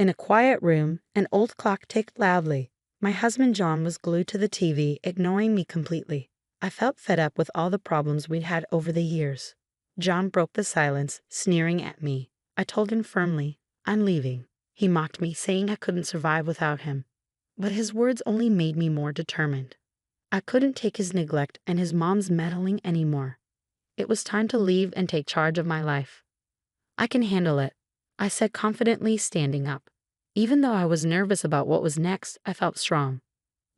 In a quiet room, an old clock ticked loudly. My husband John was glued to the TV, ignoring me completely. I felt fed up with all the problems we'd had over the years. John broke the silence, sneering at me. I told him firmly, "I'm leaving." He mocked me, saying I couldn't survive without him. But his words only made me more determined. I couldn't take his neglect and his mom's meddling anymore. It was time to leave and take charge of my life. "I can handle it," I said confidently, standing up. Even though I was nervous about what was next, I felt strong.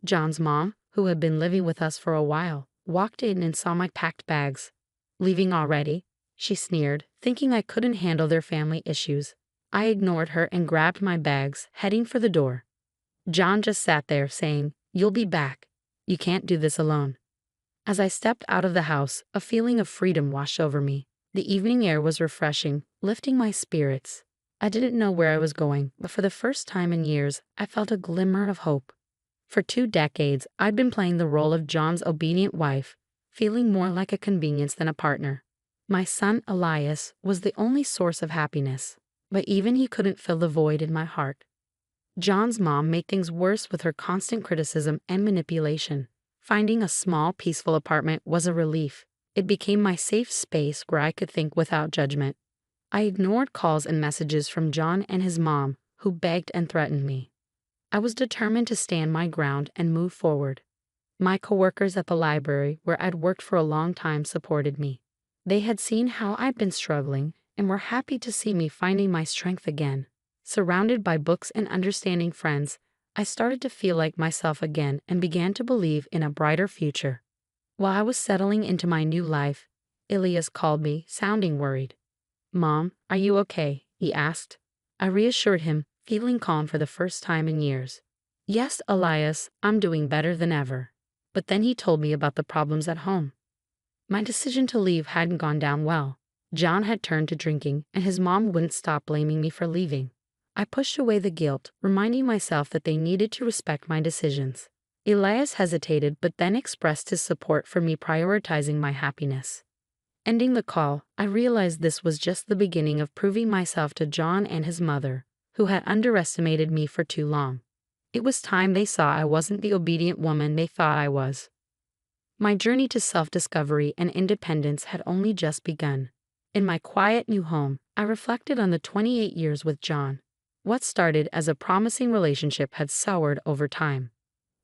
John's mom, who had been living with us for a while, walked in and saw my packed bags. "Leaving already?" she sneered, thinking I couldn't handle their family issues. I ignored her and grabbed my bags, heading for the door. John just sat there, saying, "You'll be back. You can't do this alone." As I stepped out of the house, a feeling of freedom washed over me. The evening air was refreshing, lifting my spirits. I didn't know where I was going, but for the first time in years, I felt a glimmer of hope. For 2 decades, I'd been playing the role of John's obedient wife, feeling more like a convenience than a partner. My son, Elias, was the only source of happiness, but even he couldn't fill the void in my heart. John's mom made things worse with her constant criticism and manipulation. Finding a small, peaceful apartment was a relief. It became my safe space where I could think without judgment. I ignored calls and messages from John and his mom, who begged and threatened me. I was determined to stand my ground and move forward. My coworkers at the library, where I'd worked for a long time, supported me. They had seen how I'd been struggling and were happy to see me finding my strength again. Surrounded by books and understanding friends, I started to feel like myself again and began to believe in a brighter future. While I was settling into my new life, Elias called me, sounding worried. "Mom, are you okay?" he asked. I reassured him, feeling calm for the first time in years. "Yes, Elias, I'm doing better than ever." But then he told me about the problems at home. My decision to leave hadn't gone down well. John had turned to drinking, and his mom wouldn't stop blaming me for leaving. I pushed away the guilt, reminding myself that they needed to respect my decisions. Elias hesitated but then expressed his support for me prioritizing my happiness. Ending the call, I realized this was just the beginning of proving myself to John and his mother, who had underestimated me for too long. It was time they saw I wasn't the obedient woman they thought I was. My journey to self-discovery and independence had only just begun. In my quiet new home, I reflected on the 28 years with John. What started as a promising relationship had soured over time.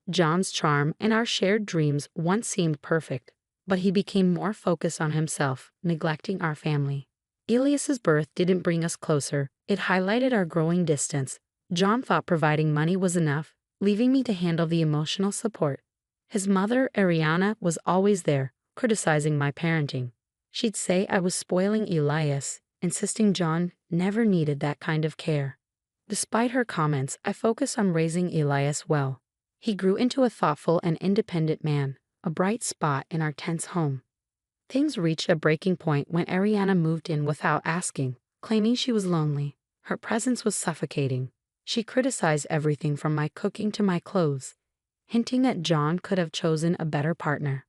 John's charm and our shared dreams once seemed perfect, but he became more focused on himself, neglecting our family. Elias's birth didn't bring us closer, it highlighted our growing distance. John thought providing money was enough, leaving me to handle the emotional support. His mother, Ariana, was always there, criticizing my parenting. She'd say I was spoiling Elias, insisting John never needed that kind of care. Despite her comments, I focused on raising Elias well. He grew into a thoughtful and independent man, a bright spot in our tense home. Things reached a breaking point when Ariana moved in without asking, claiming she was lonely. Her presence was suffocating. She criticized everything from my cooking to my clothes, hinting that John could have chosen a better partner.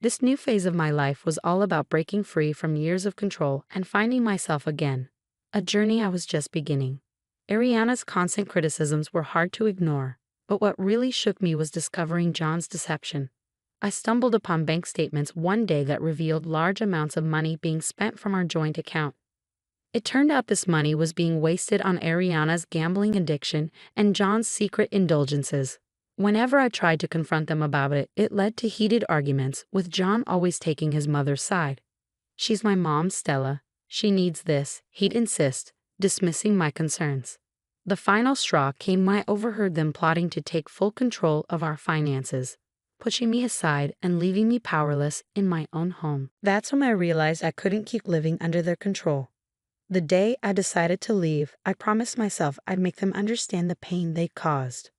This new phase of my life was all about breaking free from years of control and finding myself again, a journey I was just beginning. Ariana's constant criticisms were hard to ignore, but what really shook me was discovering John's deception. I stumbled upon bank statements one day that revealed large amounts of money being spent from our joint account. It turned out this money was being wasted on Ariana's gambling addiction and John's secret indulgences. Whenever I tried to confront them about it, it led to heated arguments, with John always taking his mother's side. "She's my mom, Stella. She needs this," he'd insist, dismissing my concerns. The final straw came when I overheard them plotting to take full control of our finances, pushing me aside and leaving me powerless in my own home. That's when I realized I couldn't keep living under their control. The day I decided to leave, I promised myself I'd make them understand the pain they caused.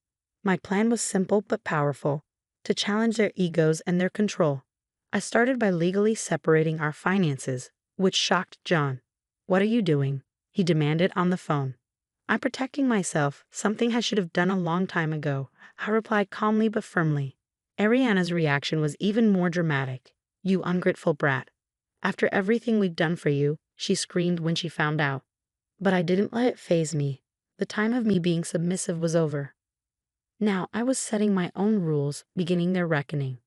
My plan was simple but powerful, to challenge their egos and their control. I started by legally separating our finances, which shocked John. "What are you doing?" he demanded on the phone. "I'm protecting myself, something I should have done a long time ago," I replied calmly but firmly. Ariana's reaction was even more dramatic. "You ungrateful brat. After everything we've done for you," she screamed when she found out. But I didn't let it faze me. The time of me being submissive was over. Now I was setting my own rules, beginning their reckoning.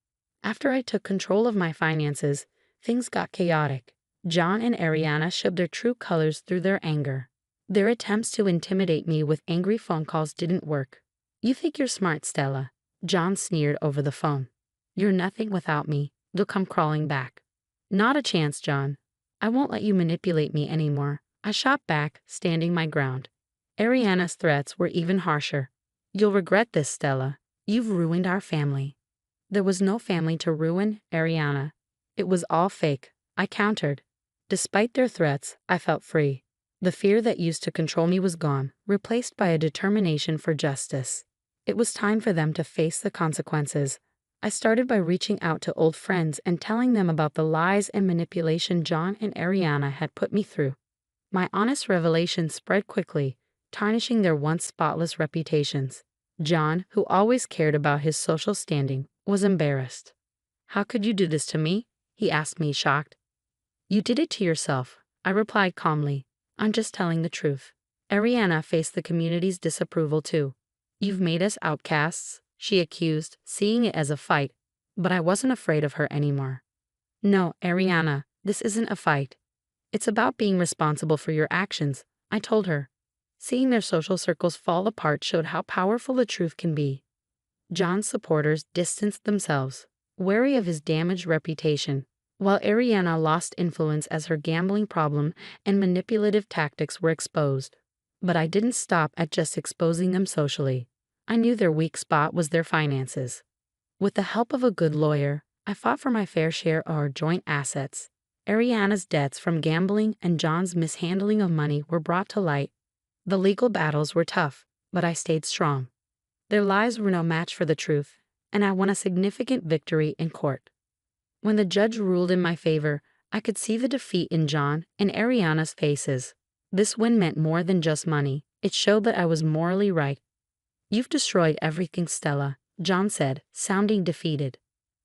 After I took control of my finances, things got chaotic. John and Ariana showed their true colors through their anger. Their attempts to intimidate me with angry phone calls didn't work. "You think you're smart, Stella," John sneered over the phone. "You're nothing without me. They'll come crawling back." "Not a chance, John. I won't let you manipulate me anymore," I shot back, standing my ground. Ariana's threats were even harsher. "You'll regret this, Stella. You've ruined our family." "There was no family to ruin, Ariana. It was all fake," I countered. Despite their threats, I felt free. The fear that used to control me was gone, replaced by a determination for justice. It was time for them to face the consequences. I started by reaching out to old friends and telling them about the lies and manipulation John and Ariana had put me through. My honest revelation spread quickly, tarnishing their once spotless reputations. John, who always cared about his social standing, was embarrassed. "How could you do this to me?" he asked me, shocked. "You did it to yourself," I replied calmly. "I'm just telling the truth." Ariana faced the community's disapproval too. "You've made us outcasts," she accused, seeing it as a fight. But I wasn't afraid of her anymore. "No, Ariana, this isn't a fight. It's about being responsible for your actions," I told her. Seeing their social circles fall apart showed how powerful the truth can be. John's supporters distanced themselves, wary of his damaged reputation, while Ariana lost influence as her gambling problem and manipulative tactics were exposed. But I didn't stop at just exposing them socially. I knew their weak spot was their finances. With the help of a good lawyer, I fought for my fair share of our joint assets. Ariana's debts from gambling and John's mishandling of money were brought to light. The legal battles were tough, but I stayed strong. Their lies were no match for the truth, and I won a significant victory in court. When the judge ruled in my favor, I could see the defeat in John and Ariana's faces. This win meant more than just money. It showed that I was morally right. "You've destroyed everything, Stella," John said, sounding defeated.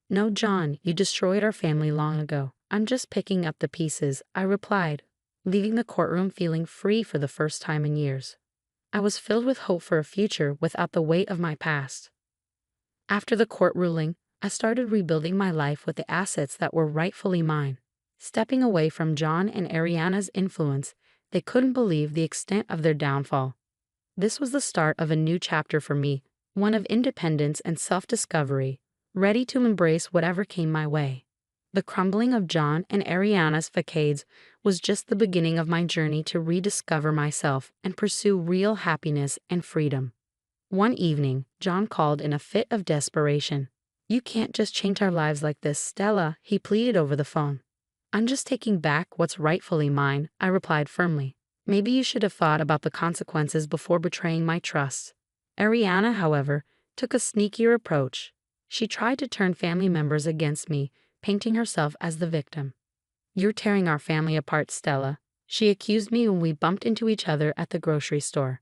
"No, John, you destroyed our family long ago. I'm just picking up the pieces," I replied, leaving the courtroom feeling free for the first time in years. I was filled with hope for a future without the weight of my past. After the court ruling, I started rebuilding my life with the assets that were rightfully mine. Stepping away from John and Ariana's influence, they couldn't believe the extent of their downfall. This was the start of a new chapter for me, one of independence and self-discovery, ready to embrace whatever came my way. The crumbling of John and Ariana's facades was just the beginning of my journey to rediscover myself and pursue real happiness and freedom. One evening, John called in a fit of desperation. "You can't just change our lives like this, Stella," he pleaded over the phone. "I'm just taking back what's rightfully mine," I replied firmly. "Maybe you should have thought about the consequences before betraying my trust." Ariana, however, took a sneakier approach. She tried to turn family members against me, painting herself as the victim. "You're tearing our family apart, Stella," she accused me when we bumped into each other at the grocery store.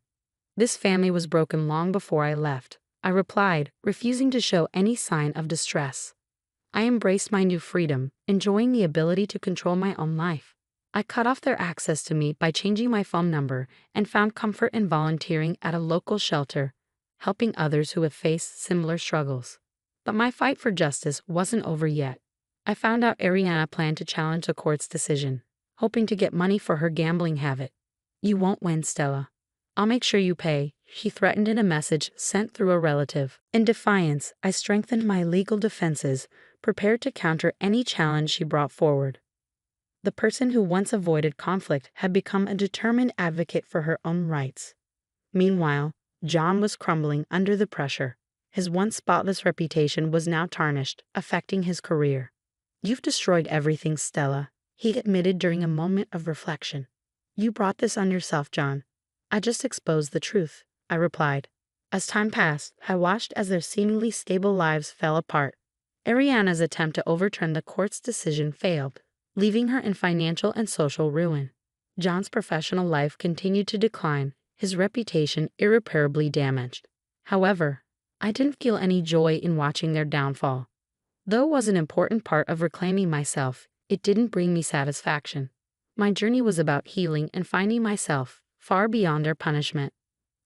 "This family was broken long before I left," I replied, refusing to show any sign of distress. I embraced my new freedom, enjoying the ability to control my own life. I cut off their access to me by changing my phone number and found comfort in volunteering at a local shelter, helping others who have faced similar struggles. But my fight for justice wasn't over yet. I found out Ariana planned to challenge the court's decision, hoping to get money for her gambling habit. "You won't win, Stella. I'll make sure you pay," she threatened in a message sent through a relative. In defiance, I strengthened my legal defenses, prepared to counter any challenge she brought forward. The person who once avoided conflict had become a determined advocate for her own rights. Meanwhile, John was crumbling under the pressure. His once spotless reputation was now tarnished, affecting his career. "You've destroyed everything, Stella," he admitted during a moment of reflection. "You brought this on yourself, John." "I just exposed the truth," I replied. As time passed, I watched as their seemingly stable lives fell apart. Ariana's attempt to overturn the court's decision failed, leaving her in financial and social ruin. John's professional life continued to decline, his reputation irreparably damaged. However, I didn't feel any joy in watching their downfall. Though it was an important part of reclaiming myself, it didn't bring me satisfaction. My journey was about healing and finding myself, far beyond their punishment.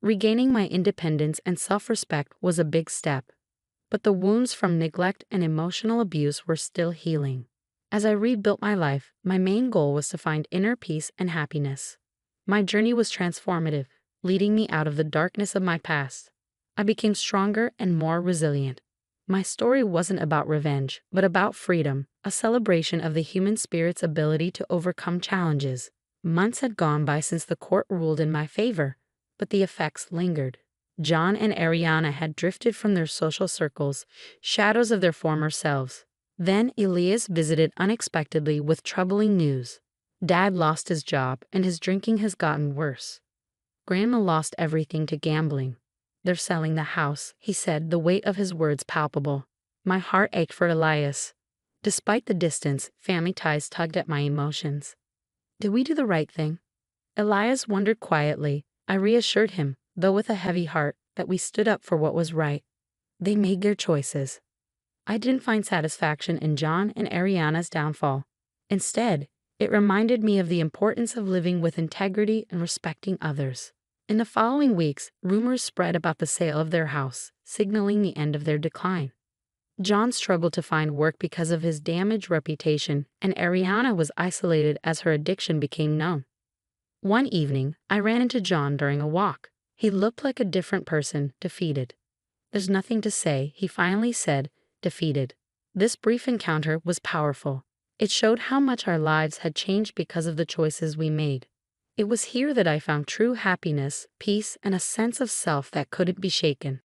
Regaining my independence and self-respect was a big step, but the wounds from neglect and emotional abuse were still healing. As I rebuilt my life, my main goal was to find inner peace and happiness. My journey was transformative, leading me out of the darkness of my past. I became stronger and more resilient. My story wasn't about revenge, but about freedom, a celebration of the human spirit's ability to overcome challenges. Months had gone by since the court ruled in my favor, but the effects lingered. John and Ariana had drifted from their social circles, shadows of their former selves. Then Elias visited unexpectedly with troubling news. Dad lost his job and his drinking has gotten worse. Grandma lost everything to gambling. They're selling the house, he said, the weight of his words palpable. My heart ached for Elias. Despite the distance, family ties tugged at my emotions. Did we do the right thing? Elias wondered quietly. I reassured him, though with a heavy heart, that we stood up for what was right. They made their choices. I didn't find satisfaction in John and Ariana's downfall. Instead, it reminded me of the importance of living with integrity and respecting others. In the following weeks, rumors spread about the sale of their house, signaling the end of their decline. John struggled to find work because of his damaged reputation, and Ariana was isolated as her addiction became known. One evening, I ran into John during a walk. He looked like a different person, defeated. There's nothing to say, he finally said, defeated. This brief encounter was powerful. It showed how much our lives had changed because of the choices we made. It was here that I found true happiness, peace, and a sense of self that couldn't be shaken.